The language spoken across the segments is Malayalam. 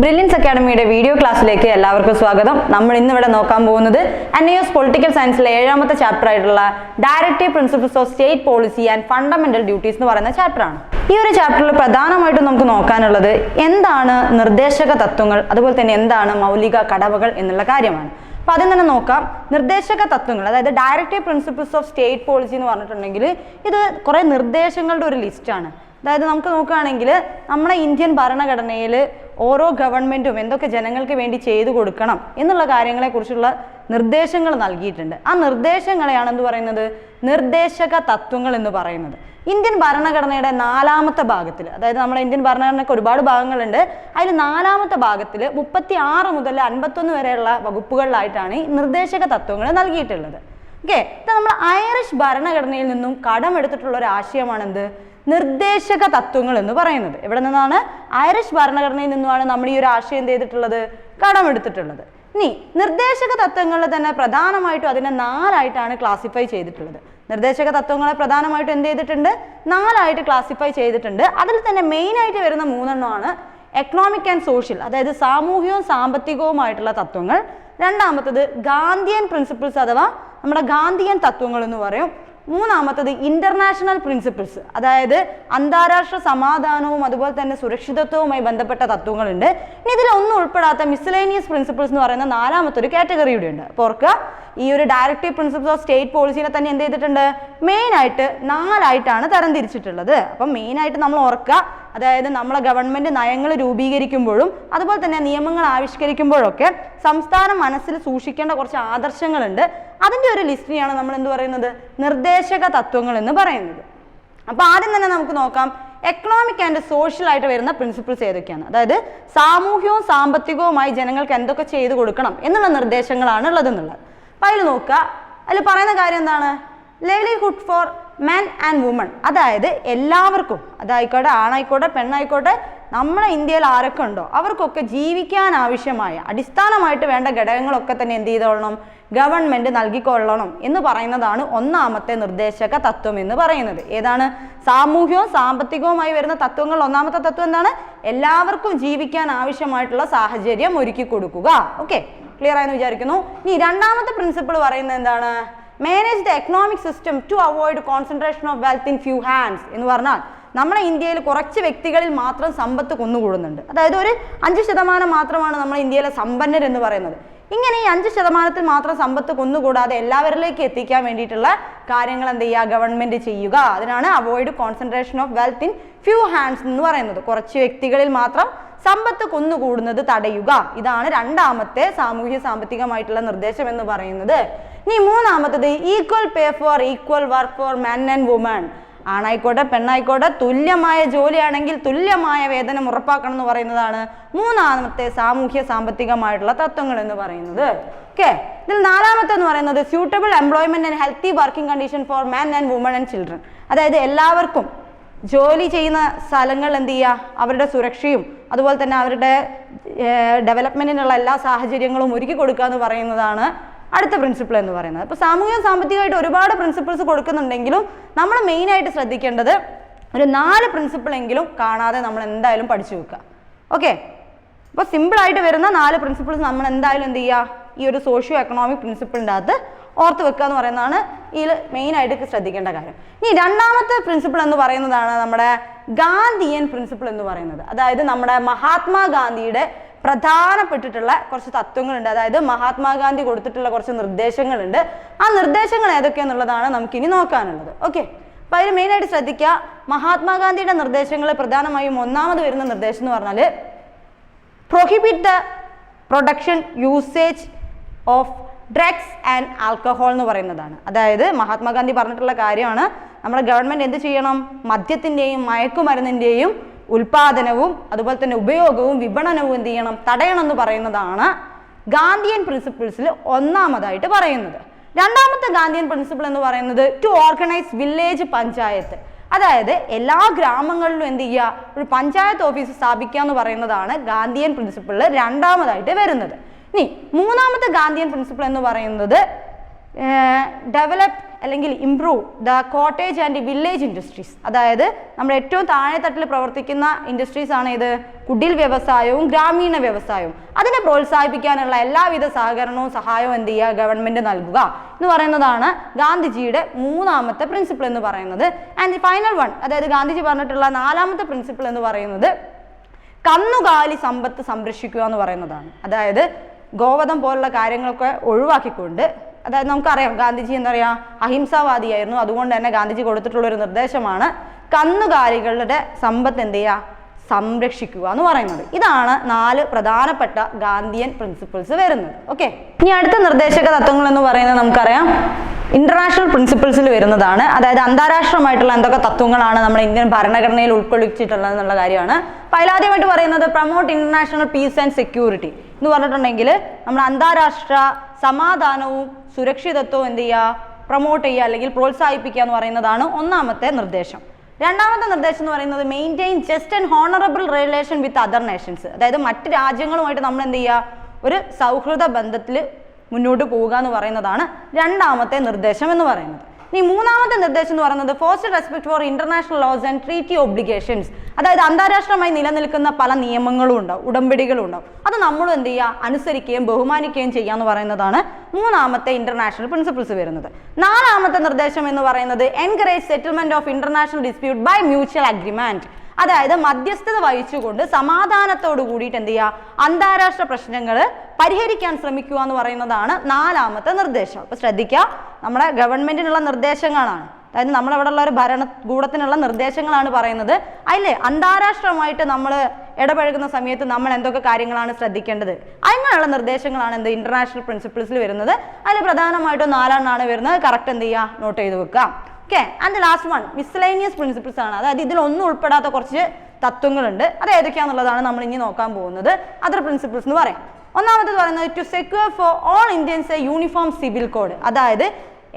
ബ്രില്യൻസ് അക്കാഡമിയുടെ വീഡിയോ ക്ലാസ്സിലേക്ക് എല്ലാവർക്കും സ്വാഗതം. നമ്മൾ ഇന്ന് ഇവിടെ നോക്കാൻ പോകുന്നത് NIOS പൊളിറ്റിക്കൽ സയൻസിലെ 7ാമത്തെ ചാപ്റ്റർ ആയിട്ടുള്ള directive principles of state policy and fundamental duties എന്ന് പറയുന്ന ചാപ്റ്റർ ആണ്. ഈ ഒരു ചാപ്റ്ററിൽ പ്രധാനമായിട്ടും നമുക്ക് നോക്കാനുള്ളത് എന്താണ് നിർദ്ദേശക തത്വങ്ങൾ, അതുപോലെ തന്നെ എന്താണ് മൗലിക കടമകൾ എന്നുള്ള കാര്യമാണ്. അപ്പോൾ ആദ്യം തന്നെ നോക്കാം. നിർദ്ദേശക തത്വങ്ങൾ, അതായത് directive principles of state policy എന്ന് പറഞ്ഞിട്ടുണ്ടെങ്കിൽ ഇത് കുറേ നിർദ്ദേശങ്ങളുടെ ഒരു ലിസ്റ്റാണ്. അതായത് നമുക്ക് നോക്കുകയാണെങ്കിൽ നമ്മുടെ ഇന്ത്യൻ ഭരണഘടനയിൽ ഓരോ ഗവൺമെൻറ്റും എന്തൊക്കെ ജനങ്ങൾക്ക് വേണ്ടി ചെയ്തു കൊടുക്കണം എന്നുള്ള കാര്യങ്ങളെക്കുറിച്ചുള്ള നിർദ്ദേശങ്ങൾ നൽകിയിട്ടുണ്ട്. ആ നിർദ്ദേശങ്ങളെയാണ് എന്ത് പറയുന്നത്, നിർദ്ദേശക തത്വങ്ങൾ എന്ന് പറയുന്നത്. ഇന്ത്യൻ ഭരണഘടനയുടെ 4ാമത്തെ ഭാഗത്തിൽ, അതായത് നമ്മുടെ ഇന്ത്യൻ ഭരണഘടനയ്ക്ക് ഒരുപാട് ഭാഗങ്ങളുണ്ട്, അതിൽ 4ാമത്തെ ഭാഗത്തിൽ 36 മുതൽ 51 വരെയുള്ള വകുപ്പുകളിലായിട്ടാണ് ഈ നിർദ്ദേശക തത്വങ്ങൾ നൽകിയിട്ടുള്ളത്. ഓക്കെ, ഇത് നമ്മൾ ഐറിഷ് ഭരണഘടനയിൽ നിന്നും കടമെടുത്തിട്ടുള്ള ഒരു ആശയമാണ് എന്ത്, നിർദ്ദേശക തത്വങ്ങൾ എന്ന് പറയുന്നത്. എവിടെ നിന്നാണ്? ഐറിഷ് ഭരണഘടനയിൽ നിന്നുമാണ് നമ്മൾ ഈ ഒരു ആശയം എന്ത് ചെയ്തിട്ടുള്ളത്, കടമെടുത്തിട്ടുള്ളത്. ഇനി നിർദ്ദേശക തത്വങ്ങളിൽ തന്നെ പ്രധാനമായിട്ടും അതിനെ 4ആയിട്ടാണ് ക്ലാസിഫൈ ചെയ്തിട്ടുള്ളത്. നിർദ്ദേശക തത്വങ്ങളെ പ്രധാനമായിട്ടും എന്ത് ചെയ്തിട്ടുണ്ട്, 4ആയിട്ട് ക്ലാസിഫൈ ചെയ്തിട്ടുണ്ട്. അതിൽ തന്നെ മെയിനായിട്ട് വരുന്ന 3എണ്ണമാണ് എക്കണോമിക് ആൻഡ് സോഷ്യൽ, അതായത് സാമൂഹികവും സാമ്പത്തികവുമായിട്ടുള്ള തത്വങ്ങൾ. രണ്ടാമത്തത് ഗാന്ധിയൻ പ്രിൻസിപ്പിൾസ് അഥവാ നമ്മുടെ ഗാന്ധിയൻ തത്വങ്ങൾ എന്ന് പറയും. മൂന്നാമത്തത് ഇന്റർനാഷണൽ പ്രിൻസിപ്പിൾസ്, അതായത് അന്താരാഷ്ട്ര സമാധാനവും അതുപോലെ തന്നെ സുരക്ഷിതത്വവുമായി ബന്ധപ്പെട്ട തത്വങ്ങളുണ്ട്. ഇനി ഇതിലൊന്നും ഉൾപ്പെടാത്ത മിസ്സലേനിയസ് പ്രിൻസിപ്പിൾസ് എന്ന് പറയുന്ന 4ാമത്തെ ഒരു കാറ്റഗറി കൂടി ഉണ്ട്. അപ്പോൾ ഓർക്കുക, ഈ ഒരു ഡയറക്റ്റീവ് പ്രിൻസിപ്പിൾസ് ഓഫ് സ്റ്റേറ്റ് പോളിസിനെ തന്നെ എന്ത് ചെയ്തിട്ടുണ്ട്, മെയിനായിട്ട് 4ആയിട്ടാണ് തരംതിരിച്ചിട്ടുള്ളത്. അപ്പം മെയിനായിട്ട് നമ്മൾ ഓർക്കുക, അതായത് നമ്മളെ ഗവൺമെൻറ് നയങ്ങൾ രൂപീകരിക്കുമ്പോഴും അതുപോലെ തന്നെ നിയമങ്ങൾ ആവിഷ്കരിക്കുമ്പോഴൊക്കെ സംസ്ഥാനം മനസ്സിൽ സൂക്ഷിക്കേണ്ട കുറച്ച് ആദർശങ്ങളുണ്ട്. അതിൻ്റെ ഒരു ലിസ്റ്റിനെയാണ് നമ്മൾ എന്ത് പറയുന്നത്, നിർദ്ദേശക തത്വങ്ങൾ എന്ന് പറയുന്നത്. അപ്പോൾ ആദ്യം തന്നെ നമുക്ക് നോക്കാം എക്കണോമിക് ആൻഡ് സോഷ്യൽ ആയിട്ട് വരുന്ന പ്രിൻസിപ്പിൾസ് ഏതൊക്കെയാണ്. അതായത് സാമൂഹ്യവും സാമ്പത്തികവുമായി ജനങ്ങൾക്ക് എന്തൊക്കെ ചെയ്തു കൊടുക്കണം എന്നുള്ള നിർദ്ദേശങ്ങളാണ് ഉള്ളതെന്നുള്ളത്. അപ്പോൾ അതിൽ നോക്കുക, അതിൽ പറയുന്ന കാര്യം എന്താണ്, livelihood four men and woman, അതായത് എല്ലാവർക്കും, അതായിക്കോട്ടെ ആണായിക്കോട്ടെ പെണ്ണായിക്കോട്ടെ, നമ്മളെ ഇന്ത്യയിൽ ആരൊക്കെ ഉണ്ടോ അവർക്കൊക്കെ ജീവിക്കാൻ ആവശ്യമായ അടിസ്ഥാനമായിട്ട് വേണ്ട ഘടകങ്ങളൊക്കെ തന്നെ എന്ത് ചെയ്തോളണം, ഗവൺമെൻറ് നൽകിക്കൊള്ളണം എന്ന് പറയുന്നതാണ് 1ാമത്തെ നിർദ്ദേശക തത്വം എന്ന് പറയുന്നത്. ഏതാണ്? സാമൂഹ്യവും സാമ്പത്തികവുമായി വരുന്ന തത്വങ്ങൾ. 1ാമത്തെ തത്വം എന്താണ്, എല്ലാവർക്കും ജീവിക്കാൻ ആവശ്യമായിട്ടുള്ള സാഹചര്യം ഒരുക്കി കൊടുക്കുക. ഓക്കെ, ക്ലിയർ ആയെന്ന് വിചാരിക്കുന്നു. ഇനി 2ാമത്തെ പ്രിൻസിപ്പിൾ പറയുന്നത് എന്താണ്, manage the economic system to avoid concentration of wealth in few hands എന്ന് പറഞ്ഞാൽ നമ്മുടെ ഇന്ത്യയിൽ കുറച്ച് വ്യക്തികളിൽ മാത്രം സമ്പത്ത് കുന്നുകൂടുന്നുണ്ട്. അതായത് ഒരു 5% മാത്രമാണ് നമ്മുടെ ഇന്ത്യയിലെ സമ്പന്നർ എന്ന് പറയുന്നത്. ഇങ്ങനെ ഈ 5% മാത്രം സമ്പത്ത് കുന്നുകൂടാതെ എല്ലാവരിലേക്ക് എത്തിക്കാൻ വേണ്ടിയിട്ടുള്ള കാര്യങ്ങൾ എന്ത് ചെയ്യുക, ഗവൺമെൻറ് ചെയ്യുക. അതിനാണ് avoid concentration of wealth in few hands എന്ന് പറയുന്നത്. കുറച്ച് വ്യക്തികളിൽ മാത്രം സമ്പത്ത് കുന്നുകൂടുന്നത് തടയുക. ഇതാണ് 2ാമത്തെ സാമൂഹ്യ സാമ്പത്തികമായിട്ടുള്ള നിർദ്ദേശം എന്ന് പറയുന്നത്. ഇനി 3ാമത്തത് equal pay for equal work for men and women, ആണായിക്കോട്ടെ പെണ്ണായിക്കോട്ടെ തുല്യമായ ജോലിയാണെങ്കിൽ തുല്യമായ വേതനം ഉറപ്പാക്കണം എന്ന് പറയുന്നതാണ് 3ാമത്തെ സാമൂഹ്യ സാമ്പത്തികമായിട്ടുള്ള തത്വങ്ങൾ എന്ന് പറയുന്നത്. ഓക്കെ, ഇതിൽ 4ാമത്തെ എന്ന് പറയുന്നത് suitable employment and healthy working condition for men and woman and children, അതായത് എല്ലാവർക്കും ജോലി ചെയ്യുന്ന സ്ഥലങ്ങൾ എന്ത് ചെയ്യുക, അവരുടെ സുരക്ഷയും അതുപോലെ തന്നെ അവരുടെ ഡെവലപ്മെൻറ്റിനുള്ള എല്ലാ സാഹചര്യങ്ങളും ഒരുക്കി കൊടുക്കുക എന്ന് പറയുന്നതാണ് അടുത്ത പ്രിൻസിപ്പിൾ എന്ന് പറയുന്നത്. അപ്പോൾ സാമൂഹിക സാമ്പത്തികമായിട്ട് ഒരുപാട് പ്രിൻസിപ്പിൾസ് കൊടുക്കുന്നുണ്ടെങ്കിലും നമ്മൾ മെയിനായിട്ട് ശ്രദ്ധിക്കേണ്ടത് ഒരു 4 പ്രിൻസിപ്പിളെങ്കിലും കാണാതെ നമ്മൾ എന്തായാലും പഠിച്ചു വെക്കുക. ഓക്കെ, അപ്പോൾ സിമ്പിളായിട്ട് വരുന്ന 4 പ്രിൻസിപ്പിൾസ് നമ്മൾ എന്തായാലും എന്ത് ചെയ്യുക, ഈ ഒരു സോഷ്യോ എക്കണോമിക് പ്രിൻസിപ്പിളിൻ്റെ അകത്ത് ഓർത്ത് വെക്കുക എന്ന് പറയുന്നതാണ് ഇതിൽ മെയിനായിട്ട് ശ്രദ്ധിക്കേണ്ട കാര്യം. ഇനി 2ാമത്തെ പ്രിൻസിപ്പിൾ എന്ന് പറയുന്നതാണ് നമ്മുടെ ഗാന്ധിയൻ പ്രിൻസിപ്പിൾ എന്ന് പറയുന്നത്. അതായത് നമ്മുടെ മഹാത്മാഗാന്ധിയുടെ പ്രധാനപ്പെട്ടിട്ടുള്ള കുറച്ച് തത്വങ്ങളുണ്ട്. അതായത് മഹാത്മാഗാന്ധി കൊടുത്തിട്ടുള്ള കുറച്ച് നിർദ്ദേശങ്ങളുണ്ട്. ആ നിർദ്ദേശങ്ങൾ ഏതൊക്കെയാണെന്നുള്ളതാണ് നമുക്കിനി നോക്കാനുള്ളത്. ഓക്കെ, അപ്പോൾ അതിൽ മെയിനായിട്ട് ശ്രദ്ധിക്കുക, മഹാത്മാഗാന്ധിയുടെ നിർദ്ദേശങ്ങൾ പ്രധാനമായും 1ാമത് വരുന്ന നിർദ്ദേശം എന്ന് പറഞ്ഞാൽ prohibit the production usage of drugs and alcohol എന്ന് പറയുന്നതാണ്. അതായത് മഹാത്മാഗാന്ധി പറഞ്ഞിട്ടുള്ള കാര്യമാണ്, നമ്മുടെ ഗവൺമെൻറ് എന്ത് ചെയ്യണം, മദ്യത്തിൻ്റെയും മയക്കുമരുന്നിൻ്റെയും ഉൽപാദനവും അതുപോലെ തന്നെ ഉപയോഗവും വിപണനവും എന്ത് ചെയ്യണം, തടയണം എന്ന് പറയുന്നതാണ് ഗാന്ധിയൻ പ്രിൻസിപ്പിൾസിൽ 1ാമതായിട്ട് പറയുന്നത്. 2ാമത്തെ ഗാന്ധിയൻ പ്രിൻസിപ്പിൾ എന്ന് പറയുന്നത് ടു ഓർഗനൈസ് വില്ലേജ് പഞ്ചായത്ത്, അതായത് എല്ലാ ഗ്രാമങ്ങളിലും എന്ത് ചെയ്യുക, ഒരു പഞ്ചായത്ത് ഓഫീസ് സ്ഥാപിക്കുക എന്ന് പറയുന്നതാണ് ഗാന്ധിയൻ പ്രിൻസിപ്പിളിൽ 2ാമതായിട്ട് വരുന്നത്. ഇനി 3ാമത്തെ ഗാന്ധിയൻ പ്രിൻസിപ്പിൾ എന്ന് പറയുന്നത് ഡെവലപ്പ് അല്ലെങ്കിൽ improve the cottage and village industries. അതായത് നമ്മുടെ ഏറ്റവും താഴെത്തട്ടിൽ പ്രവർത്തിക്കുന്ന ഇൻഡസ്ട്രീസ് ആണ് ഇത് കുടിൽ വ്യവസായവും ഗ്രാമീണ വ്യവസായവും. അതിനെ പ്രോത്സാഹിപ്പിക്കാനുള്ള എല്ലാവിധ സഹകരണവും സഹായവും എന്ത് ചെയ്യുക, ഗവൺമെന്റ് നൽകുക എന്ന് പറയുന്നതാണ് ഗാന്ധിജിയുടെ മൂന്നാമത്തെ പ്രിൻസിപ്പിൾ എന്ന് പറയുന്നത്. ആൻഡ് ദി ഫൈനൽ വൺ, അതായത് ഗാന്ധിജി പറഞ്ഞിട്ടുള്ള നാലാമത്തെ പ്രിൻസിപ്പിൾ എന്ന് പറയുന്നത് കന്നുകാലി സമ്പത്ത് സംരക്ഷിക്കുക എന്ന് പറയുന്നതാണ്. അതായത് ഗോവധം പോലുള്ള കാര്യങ്ങളൊക്കെ ഒഴിവാക്കിക്കൊണ്ട്, അതായത് നമുക്കറിയാം ഗാന്ധിജി എന്താ പറയുക, അഹിംസാവാദിയായിരുന്നു. അതുകൊണ്ട് തന്നെ ഗാന്ധിജി കൊടുത്തിട്ടുള്ള ഒരു നിർദ്ദേശമാണ് കന്നുകാലികളുടെ സമ്പത്ത് എന്ത് ചെയ്യുക, സംരക്ഷിക്കുക എന്ന് പറയുന്നത്. ഇതാണ് 4 പ്രധാനപ്പെട്ട ഗാന്ധിയൻ പ്രിൻസിപ്പിൾസ് വരുന്നത്. ഓക്കെ, ഇനി അടുത്ത നിർദ്ദേശക തത്വങ്ങൾ എന്ന് പറയുന്നത് നമുക്കറിയാം ഇന്റർനാഷണൽ പ്രിൻസിപ്പിൾസിൽ വരുന്നതാണ്. അതായത് അന്താരാഷ്ട്രമായിട്ടുള്ള എന്തൊക്കെ തത്വങ്ങളാണ് നമ്മുടെ ഇന്ത്യൻ ഭരണഘടനയിൽ ഉൾക്കൊള്ളിച്ചിട്ടുള്ളത് എന്നുള്ള കാര്യമാണ്. അപ്പോൾ ആദ്യമായിട്ട് പറയുന്നത് promote international piece and security എന്ന് പറഞ്ഞിട്ടുണ്ടെങ്കിൽ നമ്മൾ അന്താരാഷ്ട്ര സമാധാനവും സുരക്ഷിതത്വവും എന്ത് ചെയ്യുക, പ്രൊമോട്ട് ചെയ്യുക അല്ലെങ്കിൽ പ്രോത്സാഹിപ്പിക്കുക എന്ന് പറയുന്നതാണ് ഒന്നാമത്തെ നിർദ്ദേശം. രണ്ടാമത്തെ നിർദ്ദേശം എന്ന് പറയുന്നത് maintain just and honourable relation with other Nations. അതായത് മറ്റ് രാജ്യങ്ങളുമായിട്ട് നമ്മൾ എന്ത് ചെയ്യുക, ഒരു സൗഹൃദ ബന്ധത്തിൽ മുന്നോട്ട് പോവുക എന്ന് പറയുന്നതാണ് രണ്ടാമത്തെ നിർദ്ദേശം എന്ന് പറയുന്നത്. ഇനി മൂന്നാമത്തെ നിർദ്ദേശം എന്ന് പറയുന്നത് foster respect for international laws and treaty obligations. അതായത് അന്താരാഷ്ട്രമായി നിലനിൽക്കുന്ന പല നിയമങ്ങളും ഉണ്ടാവും, ഉടമ്പടികളും ഉണ്ടാവും. അത് നമ്മൾ എന്ത് ചെയ്യുക, അനുസരിക്കുകയും ബഹുമാനിക്കുകയും ചെയ്യുക എന്ന് പറയുന്നതാണ് മൂന്നാമത്തെ ഇന്റർനാഷണൽ പ്രിൻസിപ്പിൾസ് വരുന്നത്. നാലാമത്തെ നിർദ്ദേശം എന്ന് പറയുന്നത് encourage settlement of international dispute by mutual agreement. അതായത് മധ്യസ്ഥത വഹിച്ചുകൊണ്ട് സമാധാനത്തോട് കൂടിയിട്ട് എന്ത് ചെയ്യുക, അന്താരാഷ്ട്ര പ്രശ്നങ്ങൾ പരിഹരിക്കാൻ ശ്രമിക്കുക എന്ന് പറയുന്നതാണ് നാലാമത്തെ നിർദ്ദേശം. അപ്പോൾ ശ്രദ്ധിക്കുക, നമ്മുടെ ഗവൺമെന്റിനുള്ള നിർദ്ദേശങ്ങളാണ്, അതായത് നമ്മളവിടെ ഉള്ള ഒരു ഭരണകൂടത്തിനുള്ള നിർദ്ദേശങ്ങളാണ് പറയുന്നത്. അതിലെ അന്താരാഷ്ട്രമായിട്ട് നമ്മൾ ഇടപഴകുന്ന സമയത്ത് നമ്മൾ എന്തൊക്കെ കാര്യങ്ങളാണ് ശ്രദ്ധിക്കേണ്ടത്, അങ്ങനെയുള്ള നിർദ്ദേശങ്ങളാണ് എന്ത് ഇന്റർനാഷണൽ പ്രിൻസിപ്പിൾസിൽ വരുന്നത്. അതിൽ പ്രധാനമായിട്ടും 4 വരുന്നത്. കറക്റ്റ് എന്ത് ചെയ്യുക, നോട്ട് ചെയ്ത് വെക്കുക. Okay, and the last one miscellaneous principles ആണ്. അതായത് ഇതിലൊന്നും ഉൾപ്പെടാത്ത കുറച്ച് തത്വങ്ങളുണ്ട്. അത് ഏതൊക്കെയാണെന്നുള്ളതാണ് നമ്മൾ ഇനി നോക്കാൻ പോകുന്നത്. അതർ പ്രിൻസിപ്പിൾസ് എന്ന് പറയാം. ഒന്നാമത് പറയുന്നത് to secure for all Indians a uniform civil code. അതായത്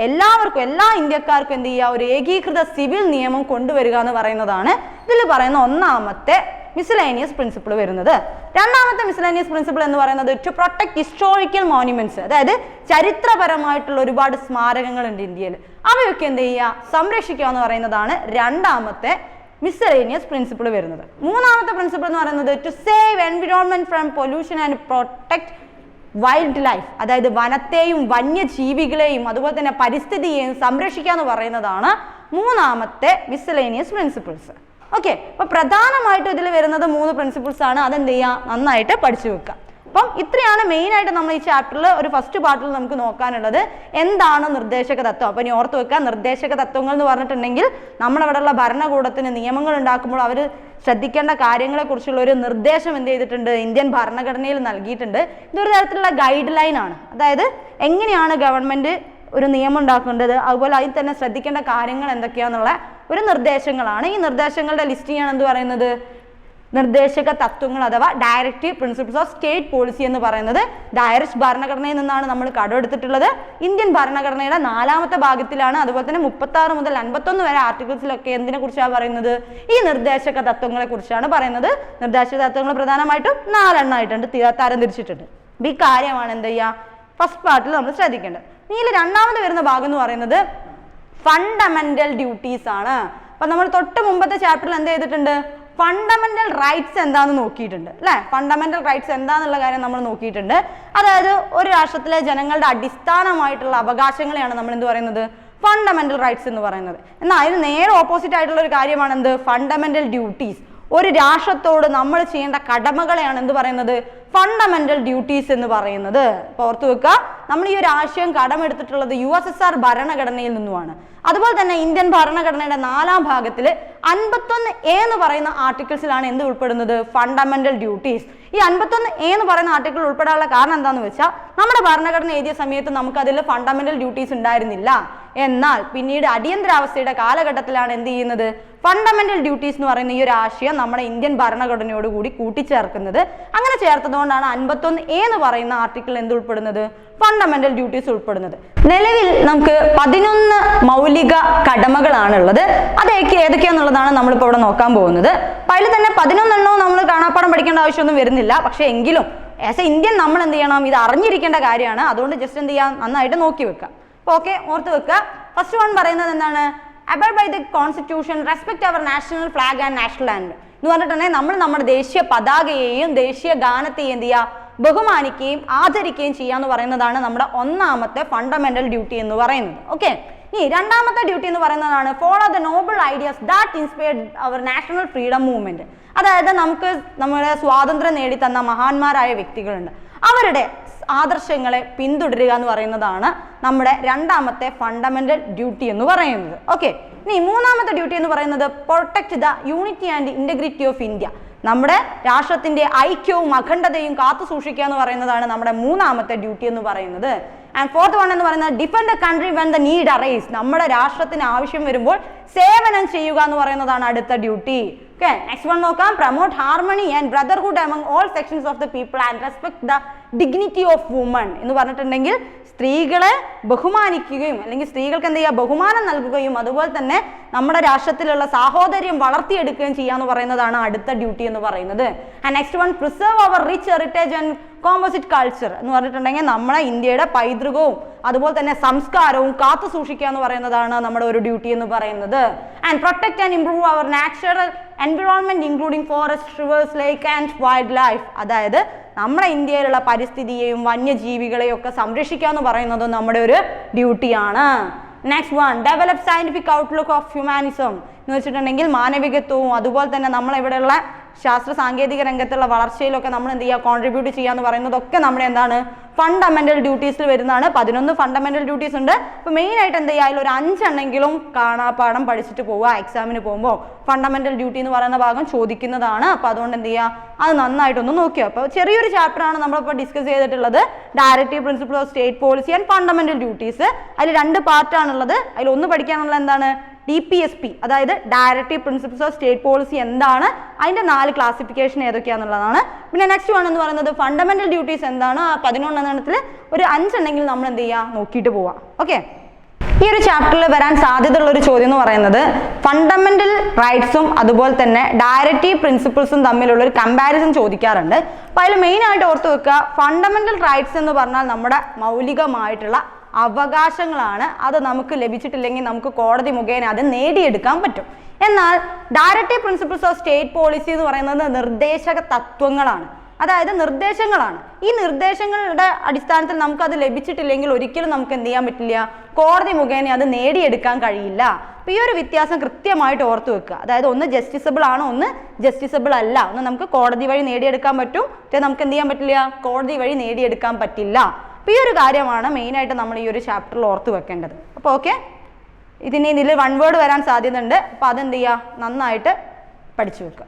എല്ലാവർക്കും, എല്ലാ ഇന്ത്യക്കാർക്കും എന്ത് ചെയ്യുക, ഒരു ഏകീകൃത സിവിൽ നിയമം കൊണ്ടുവരിക എന്ന് പറയുന്നതാണ് ഇതിൽ പറയുന്ന ഒന്നാമത്തെ മിസ്സലേനിയസ് പ്രിൻസിപ്പിൾ വരുന്നത്. രണ്ടാമത്തെ മിസ്സലേനിയസ് പ്രിൻസിപ്പിൾ എന്ന് പറയുന്നത് ടു പ്രൊട്ടക്ട് ഹിസ്റ്റോറിക്കൽ മോണ്യുമെന്റ്സ്. അതായത് ചരിത്രപരമായിട്ടുള്ള ഒരുപാട് സ്മാരകങ്ങളുണ്ട് ഇന്ത്യയിൽ, അവയൊക്കെ എന്ത് ചെയ്യുക, സംരക്ഷിക്കുക എന്ന് പറയുന്നതാണ് രണ്ടാമത്തെ മിസ്സലേനിയസ് പ്രിൻസിപ്പിൾ വരുന്നത്. മൂന്നാമത്തെ പ്രിൻസിപ്പിൾ എന്ന് പറയുന്നത് to save environment from pollution and protect wild life. അതായത് വനത്തെയും വന്യജീവികളെയും അതുപോലെ തന്നെ പരിസ്ഥിതിയെയും സംരക്ഷിക്കുക എന്ന് പറയുന്നതാണ് മൂന്നാമത്തെ മിസ്സലേനിയസ് പ്രിൻസിപ്പിൾസ്. ഓക്കെ, അപ്പൊ പ്രധാനമായിട്ടും ഇതിൽ വരുന്നത് 3 പ്രിൻസിപ്പിൾസ് ആണ്. അതെന്ത് ചെയ്യുക, നന്നായിട്ട് പഠിച്ചു വെക്കുക. അപ്പം ഇത്രയാണ് മെയിൻ ആയിട്ട് നമ്മൾ ഈ ചാപ്റ്ററിൽ ഒരു ഫസ്റ്റ് പാർട്ടിൽ നമുക്ക് നോക്കാനുള്ളത്. എന്താണ് നിർദ്ദേശക തത്വം? അപ്പൊ ഇനി ഓർത്ത് വെക്കുക, നിർദ്ദേശക തത്വങ്ങൾ എന്ന് പറഞ്ഞിട്ടുണ്ടെങ്കിൽ നമ്മളവിടെയുള്ള ഭരണകൂടത്തിന് നിയമങ്ങൾ ഉണ്ടാക്കുമ്പോൾ അവർ ശ്രദ്ധിക്കേണ്ട കാര്യങ്ങളെ കുറിച്ചുള്ള ഒരു നിർദ്ദേശം എന്ത് ചെയ്തിട്ടുണ്ട്, ഇന്ത്യൻ ഭരണഘടനയിൽ നൽകിയിട്ടുണ്ട്. ഇതൊരു തരത്തിലുള്ള ഗൈഡ് ലൈൻ ആണ്. അതായത് എങ്ങനെയാണ് ഗവൺമെന്റ് ഒരു നിയമം ഉണ്ടാക്കേണ്ടത്, അതുപോലെ അതിൽ തന്നെ ശ്രദ്ധിക്കേണ്ട കാര്യങ്ങൾ എന്തൊക്കെയാന്നുള്ള ഒരു നിർദ്ദേശങ്ങളാണ്. ഈ നിർദ്ദേശങ്ങളുടെ ലിസ്റ്റിംഗ് ആണ് എന്ത് പറയുന്നത്, നിർദ്ദേശക തത്വങ്ങൾ അഥവാ directive principles of state policy എന്ന് പറയുന്നത്. ഡയറക്റ്റ് ഭരണഘടനയിൽ നിന്നാണ് നമ്മൾ കടമെടുത്തിട്ടുള്ളത്. ഇന്ത്യൻ ഭരണഘടനയുടെ 4ാമത്തെ ഭാഗത്തിലാണ്. അതുപോലെ തന്നെ 36 മുതൽ 51 വരെ ആർട്ടിക്കിൾസിലൊക്കെ എന്തിനെ കുറിച്ചാണ് പറയുന്നത്, ഈ നിർദ്ദേശക തത്വങ്ങളെ കുറിച്ചാണ് പറയുന്നത്. നിർദ്ദേശക തത്വങ്ങൾ പ്രധാനമായിട്ടും 4 ആയിട്ടുണ്ട്, തരംതിരിച്ചിട്ടുണ്ട്. ഈ കാര്യമാണ് എന്ത് ചെയ്യുക, ഫസ്റ്റ് പാർട്ടിൽ നമ്മൾ ശ്രദ്ധിക്കേണ്ടത്. ഇതിൽ രണ്ടാമത് വരുന്ന ഭാഗം എന്ന് പറയുന്നത് ഫണ്ടമെന്റൽ ഡ്യൂട്ടീസ് ആണ്. അപ്പൊ നമ്മൾ തൊട്ട് മുമ്പത്തെ ചാപ്റ്ററിൽ എന്ത് ചെയ്തിട്ടുണ്ട്, ഫണ്ടമെന്റൽ റൈറ്റ്സ് എന്താണെന്ന് നോക്കിയിട്ടുണ്ട് അല്ലെ. ഫണ്ടമെന്റൽ റൈറ്റ്സ് എന്താന്നുള്ള കാര്യം നമ്മൾ നോക്കിയിട്ടുണ്ട്. അതായത് ഒരു രാഷ്ട്രത്തിലെ ജനങ്ങളുടെ അടിസ്ഥാനമായിട്ടുള്ള അവകാശങ്ങളെയാണ് നമ്മൾ എന്ത് പറയുന്നത്, ഫണ്ടമെന്റൽ റൈറ്റ്സ് എന്ന് പറയുന്നത്. എന്നാൽ അതിന് നേരെ ഓപ്പോസിറ്റ് ആയിട്ടുള്ള ഒരു കാര്യമാണ് എന്ത്, ഫണ്ടമെന്റൽ ഡ്യൂട്ടീസ്. ഒരു രാഷ്ട്രത്തോട് നമ്മൾ ചെയ്യേണ്ട കടമകളെയാണ് എന്ത് പറയുന്നത്, ഫണ്ടമെന്റൽ ഡ്യൂട്ടീസ് എന്ന് പറയുന്നത്. ഇപ്പോൾ ഓർത്തു വെക്കുക, നമ്മൾ ഈ ഒരു ആശയം കടമെടുത്തിട്ടുള്ളത് USSR ഭരണഘടനയിൽ നിന്നുമാണ്. അതുപോലെ തന്നെ ഇന്ത്യൻ ഭരണഘടനയുടെ 4ാം ഭാഗത്തിൽ 51A എന്ന് പറയുന്ന ആർട്ടിക്കിൾസിലാണ് എന്ത് ഉൾപ്പെടുന്നത്, ഫണ്ടമെന്റൽ ഡ്യൂട്ടീസ്. ഈ 51A എന്ന് പറയുന്ന ആർട്ടിക്കിൾ ഉൾപ്പെടാനുള്ള കാരണം എന്താണെന്ന് വെച്ചാൽ നമ്മുടെ ഭരണഘടന എഴുതിയ സമയത്ത് നമുക്ക് അതിൽ ഫണ്ടമെന്റൽ ഡ്യൂട്ടീസ് ഉണ്ടായിരുന്നില്ല. എന്നാൽ പിന്നീട് അടിയന്തരാവസ്ഥയുടെ കാലഘട്ടത്തിലാണ് എന്ത് ചെയ്യുന്നത്, ഫണ്ടമെന്റൽ ഡ്യൂട്ടീസ് എന്ന് പറയുന്ന ഈ ഒരു ആശയം നമ്മുടെ ഇന്ത്യൻ ഭരണഘടനയോട് കൂടി കൂട്ടിച്ചേർക്കുന്നത്. അങ്ങനെ ചേർത്തതുകൊണ്ടാണ് 51A എന്ന് പറയുന്ന ആർട്ടിക്കിൾ എന്ത് ഉൾപ്പെടുന്നത്, ഫണ്ടമെന്റൽ ഡ്യൂട്ടീസ് ഉൾപ്പെടുന്നത്. നിലവിൽ നമുക്ക് 11 മൗലിക കടമകളാണുള്ളത്. അത് ഏതൊക്കെയാന്നുള്ളതാണ് നമ്മളിപ്പോൾ ഇവിടെ നോക്കാൻ പോകുന്നത്. അപ്പൊ അതിൽ തന്നെ 11 എണ്ണവും നമ്മൾ കാണാപ്പാടം പഠിക്കേണ്ട ആവശ്യമൊന്നും വരുന്നില്ല. പക്ഷെ എങ്കിലും ആസ് എ ഇന്ത്യൻ നമ്മൾ എന്ത് ചെയ്യണം, ഇത് അറിഞ്ഞിരിക്കേണ്ട കാര്യമാണ്. അതുകൊണ്ട് ജസ്റ്റ് എന്ത് ചെയ്യാം, നന്നായിട്ട് നോക്കി വെക്കാം. അപ്പോൾ ഓക്കെ, ഓർത്ത് വെക്കുക. ഫസ്റ്റ് വൺ പറയുന്നത് എന്താണ്? abide by the constitution, respect our national flag and national anthem എന്ന് പറഞ്ഞിട്ടുണ്ടെങ്കിൽ നമ്മൾ നമ്മുടെ ദേശീയ പതാകയെയും ദേശീയ ഗാനത്തെയും എന്ത് ചെയ്യുക? ബഹുമാനിക്കുകയും ആദരിക്കുകയും ചെയ്യാന്ന് പറയുന്നതാണ് നമ്മുടെ ഒന്നാമത്തെ ഫണ്ടമെന്റൽ ഡ്യൂട്ടി എന്ന് പറയുന്നത്. ഓക്കെ, ഇനി രണ്ടാമത്തെ ഡ്യൂട്ടി എന്ന് പറയുന്നതാണ് follow the noble ideas that inspired our national freedom movement. അതായത് നമുക്ക് നമ്മുടെ സ്വാതന്ത്ര്യം നേടിത്തന്ന മഹാന്മാരായ വ്യക്തികളുണ്ട്, അവരുടെ ആദർശങ്ങളെ പിന്തുടരുക എന്ന് പറയുന്നതാണ് നമ്മുടെ രണ്ടാമത്തെ ഫണ്ടമെന്റൽ ഡ്യൂട്ടി എന്ന് പറയുന്നത്. ഓക്കെ, ഇനി മൂന്നാമത്തെ ഡ്യൂട്ടി എന്ന് പറയുന്നത് protect the unity and integrity of India. നമ്മുടെ രാഷ്ട്രത്തിന്റെ ഐക്യവും അഖണ്ഡതയും കാത്തു സൂക്ഷിക്കുക എന്ന് പറയുന്നതാണ് നമ്മുടെ മൂന്നാമത്തെ ഡ്യൂട്ടി എന്ന് പറയുന്നത്. ആൻഡ് ഫോർത്ത് വൺ എന്ന് പറയുന്നത് defend the country when the need arise. നമ്മുടെ രാഷ്ട്രത്തിന് ആവശ്യം വരുമ്പോൾ സേവനം ചെയ്യുക എന്ന് പറയുന്നതാണ് അടുത്ത ഡ്യൂട്ടി. ഓക്കെ, നെക്സ്റ്റ് വൺ നോക്കാം. Promote harmony and brotherhood among all sections of the people and respect the dignity of woman എന്ന് പറഞ്ഞിട്ടുണ്ടെങ്കിൽ സ്ത്രീകളെ ബഹുമാനിക്കുകയും അല്ലെങ്കിൽ സ്ത്രീകൾക്ക് എന്ത് ചെയ്യുക? ബഹുമാനം നൽകുകയും അതുപോലെ തന്നെ നമ്മുടെ രാഷ്ട്രത്തിലുള്ള സാഹോദര്യം വളർത്തിയെടുക്കുകയും ചെയ്യാന്ന് പറയുന്നതാണ് അടുത്ത ഡ്യൂട്ടി എന്ന് പറയുന്നത്. And next one preserve our rich heritage and composite culture എന്ന് പറഞ്ഞിട്ടുണ്ടെങ്കിൽ നമ്മളെ ഇന്ത്യയുടെ പൈതൃകവും അതുപോലെ തന്നെ സംസ്കാരവും കാത്തു സൂക്ഷിക്കുക എന്ന് പറയുന്നതാണ് നമ്മുടെ ഒരു ഡ്യൂട്ടി എന്ന് പറയുന്നത്. And protect and improve our natural environment including forest, rivers, lake and wild life. അതായത് നമ്മുടെ ഇന്ത്യയിലുള്ള പരിസ്ഥിതിയെയും വന്യജീവികളെയും ഒക്കെ സംരക്ഷിക്കുക എന്ന് പറയുന്നത് നമ്മുടെ ഒരു ഡ്യൂട്ടിയാണ്. Next one develop scientific outlook of humanism എന്ന് വെച്ചിട്ടുണ്ടെങ്കിൽ മാനവികത്വവും അതുപോലെ തന്നെ നമ്മളിവിടെയുള്ള ശാസ്ത്ര സാങ്കേതിക രംഗത്തുള്ള വളർച്ചയിലൊക്കെ നമ്മൾ എന്ത് ചെയ്യുക? കോൺട്രിബ്യൂട്ട് ചെയ്യുക എന്ന് പറയുന്നതൊക്കെ നമ്മുടെ എന്താണ്? ഫണ്ടമെന്റൽ ഡ്യൂട്ടീസിൽ വരുന്നതാണ്. 11 ഫണ്ടമെന്റൽ ഡ്യൂട്ടീസ് ഉണ്ട്. അപ്പോൾ മെയിൻ ആയിട്ട് എന്ത് ചെയ്യുക? അതിൽ ഒരു 5 എണ്ണെങ്കിലും കാണാപ്പാഠം പഠിച്ചിട്ട് പോവുക. എക്സാമിന് പോകുമ്പോൾ ഫണ്ടമെന്റൽ ഡ്യൂട്ടി എന്ന് പറയുന്ന ഭാഗം ചോദിക്കുന്നതാണ്. അപ്പോൾ അതുകൊണ്ട് എന്ത് ചെയ്യുക? അത് നന്നായിട്ടൊന്ന് നോക്കുക. അപ്പോൾ ചെറിയൊരു ചാപ്റ്ററാണ് നമ്മളിപ്പോൾ ഡിസ്കസ് ചെയ്തിട്ടുള്ളത്, directive principle of state policy and fundamental duties. അതിൽ 2 പാർട്ടാണുള്ളത്. അതിൽ ഒന്ന് പഠിക്കാനുള്ള എന്താണ്? DPSP, അതായത് directive principles of state policy എന്താണ്, അതിന്റെ 4 ക്ലാസിഫിക്കേഷൻ ഏതൊക്കെയാണെന്നുള്ളതാണ്. പിന്നെ നെക്സ്റ്റ് വൺ എന്ന് പറയുന്നത് ഫണ്ടമെന്റൽ ഡ്യൂട്ടീസ് എന്താണ്. ആ 11 എണ്ണത്തിൽ ഒരു 5 ഉണ്ടെങ്കിൽ നമ്മൾ എന്ത് ചെയ്യുക? നോക്കിയിട്ട് പോവാം. ഓക്കെ, ഈ ഒരു ചാപ്റ്ററിൽ വരാൻ സാധ്യതയുള്ള ഒരു ചോദ്യം എന്ന് പറയുന്നത് ഫണ്ടമെന്റൽ റൈറ്റ്സും അതുപോലെ തന്നെ ഡയറക്റ്റീവ് പ്രിൻസിപ്പിൾസും തമ്മിലുള്ള ഒരു കമ്പാരിസൺ ചോദിക്കാറുണ്ട്. അപ്പോൾ അതിൽ മെയിൻ ആയിട്ട് ഓർത്ത് വെക്കുക, ഫണ്ടമെന്റൽ റൈറ്റ്സ് എന്ന് പറഞ്ഞാൽ നമ്മുടെ മൗലികമായിട്ടുള്ള അവകാശങ്ങളാണ്. അത് നമുക്ക് ലഭിച്ചിട്ടില്ലെങ്കിൽ നമുക്ക് കോടതി മുഖേന അത് നേടിയെടുക്കാൻ പറ്റും. എന്നാൽ directive principles of state policy എന്ന് പറയുന്നത് നിർദ്ദേശക തത്വങ്ങളാണ്, അതായത് നിർദ്ദേശങ്ങളാണ്. ഈ നിർദ്ദേശങ്ങളുടെ അടിസ്ഥാനത്തിൽ നമുക്ക് അത് ലഭിച്ചിട്ടില്ലെങ്കിൽ ഒരിക്കലും നമുക്ക് എന്ത് ചെയ്യാൻ പറ്റില്ല? കോടതി മുഖേന അത് നേടിയെടുക്കാൻ കഴിയില്ല. അപ്പോൾ ഈ ഒരു വ്യത്യാസം കൃത്യമായിട്ട് ഓർത്ത് വെക്കുക. അതായത് ഒന്ന് ജസ്റ്റിസബിൾ ആണ്, ഒന്ന് ജസ്റ്റിസബിൾ അല്ല. ഒന്ന് നമുക്ക് കോടതി വഴി നേടിയെടുക്കാൻ പറ്റും, മറ്റേ നമുക്ക് എന്ത് ചെയ്യാൻ പറ്റില്ല? കോടതി വഴി നേടിയെടുക്കാൻ പറ്റില്ല. അപ്പോൾ ഈ ഒരു കാര്യമാണ് മെയിനായിട്ട് നമ്മൾ ഈ ഒരു ചാപ്റ്ററിൽ ഓർത്ത് വെക്കേണ്ടത്. അപ്പോൾ ഓക്കെ, ഇതിൽ 1 വേർഡ് വരാൻ സാധ്യതയുണ്ട്. അപ്പോൾ അതെന്ത് ചെയ്യുക? നന്നായിട്ട് പഠിച്ചു വെക്കുക.